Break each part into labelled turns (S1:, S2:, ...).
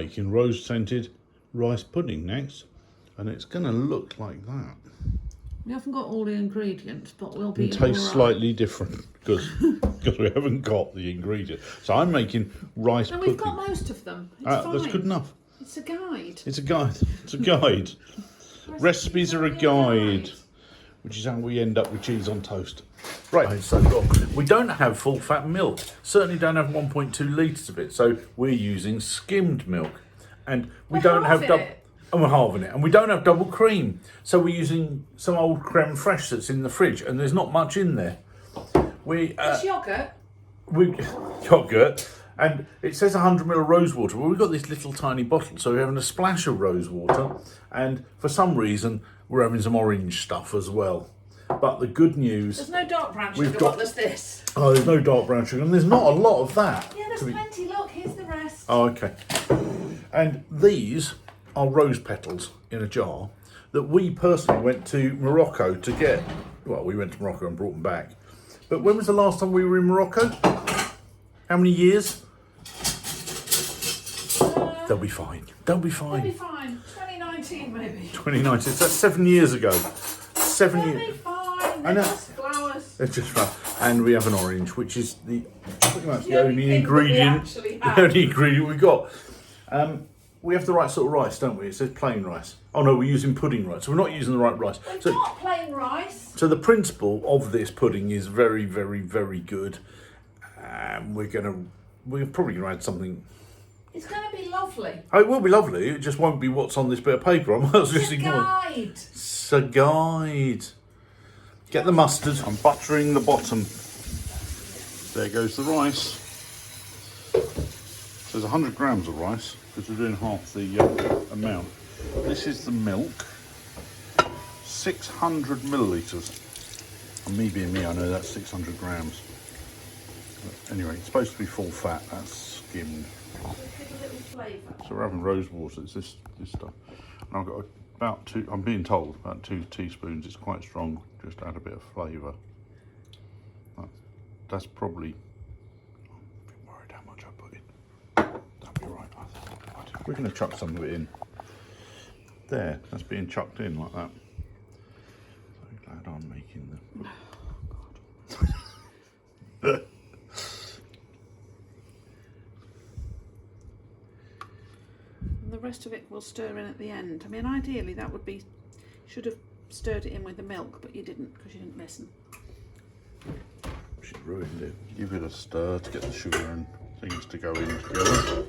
S1: making rose scented rice pudding next, and it's going to look like that.
S2: We haven't got all the ingredients, but we'll be
S1: It tastes slightly different because we haven't got the ingredients. So I'm making rice pudding.
S2: We've got most of them. It's fine.
S1: That's good enough.
S2: It's a guide.
S1: It's a guide. It's a guide. Recipes are a guide, which is how we end up with cheese on toast. Right, so look, we don't have full fat milk. Certainly don't have 1.2 litres of it. So we're using skimmed milk, and we don't have double. And we're halving it, and we don't have double cream, so we're using some old creme fraiche that's in the fridge, and there's not much in there.
S2: It's yogurt.
S1: Yogurt, and it says 100ml rose water. Well, we've got this little tiny bottle, so we're having a splash of rose water, and for some reason we're having some orange stuff as well. But the good news,
S2: there's no dark brown sugar. What there's this?
S1: Oh, there's no dark brown sugar, and there's not a lot of that.
S2: Yeah, there's plenty. Look, here's the rest.
S1: Oh, okay. And these are rose petals in a jar that we personally went to Morocco to get. Well, we went to Morocco and brought them back. But when was the last time we were in Morocco? How many years? They'll be fine. They'll be fine.
S2: They'll be fine. 2019 maybe.
S1: 2019. So that's 7 years ago. 7 years.
S2: They'll be fine. They're just flowers.
S1: They're just flowers. And we have an orange, which is pretty much the only ingredient.
S2: The
S1: only ingredient we got. We have the right sort of rice, don't we? It says plain rice. Oh no, we're using pudding rice, so we're not using the right rice.
S2: We've got plain rice.
S1: So the principle of this pudding is very, very, very good. We're probably gonna add something.
S2: It's gonna be lovely.
S1: Oh, it will be lovely. It just won't be what's on this bit of paper. I might as well just ignore it. It's a guide. Get the mustard. I'm buttering the bottom. There goes the rice. There's 100 grams of rice, because we're doing half the amount. This is the milk, 600 millilitres. And me being me, I know that's 600 grams. But anyway, it's supposed to be full fat, that's skimmed. So we're having rose water, it's this stuff. And I've got about I'm being told, about 2 teaspoons. It's quite strong, just add a bit of flavour. That's probably, I'm a bit worried how much I put in. That'll be right, I think. We're going to chuck some of it in. There, that's being chucked in like that. So glad I'm making them. Oh, God.
S2: And the rest of it we'll stir in at the end. I mean, ideally that would be, should have stirred it in with the milk, but you didn't because you didn't listen.
S1: She ruined it. Give it a stir to get the sugar and things to go in together.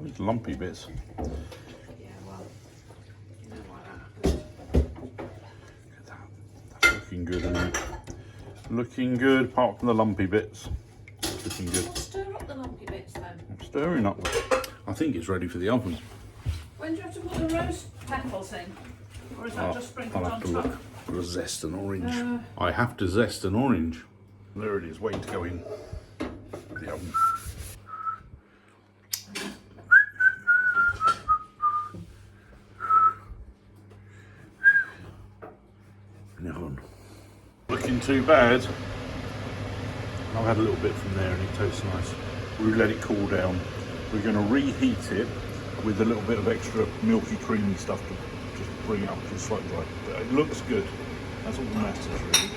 S1: These lumpy bits.
S2: Yeah, well, you know why that happens.
S1: Look at that. That's looking good, isn't it? Looking good, apart from the lumpy bits. It's looking good.
S2: Stir up the lumpy bits then.
S1: I'm stirring up. I think it's ready for the oven.
S2: When do you have to put the rose petals in? Or is that just sprinkled
S1: I'll have to
S2: on top?
S1: look. I've got to zest an orange. I have to zest an orange. There it is, waiting to go in the oven. Now, looking too bad. I've had a little bit from there and it tastes nice. We let it cool down. We're going to reheat it with a little bit of extra milky creamy stuff to just bring it up to slightly dry. But it looks good. That's all that matters really.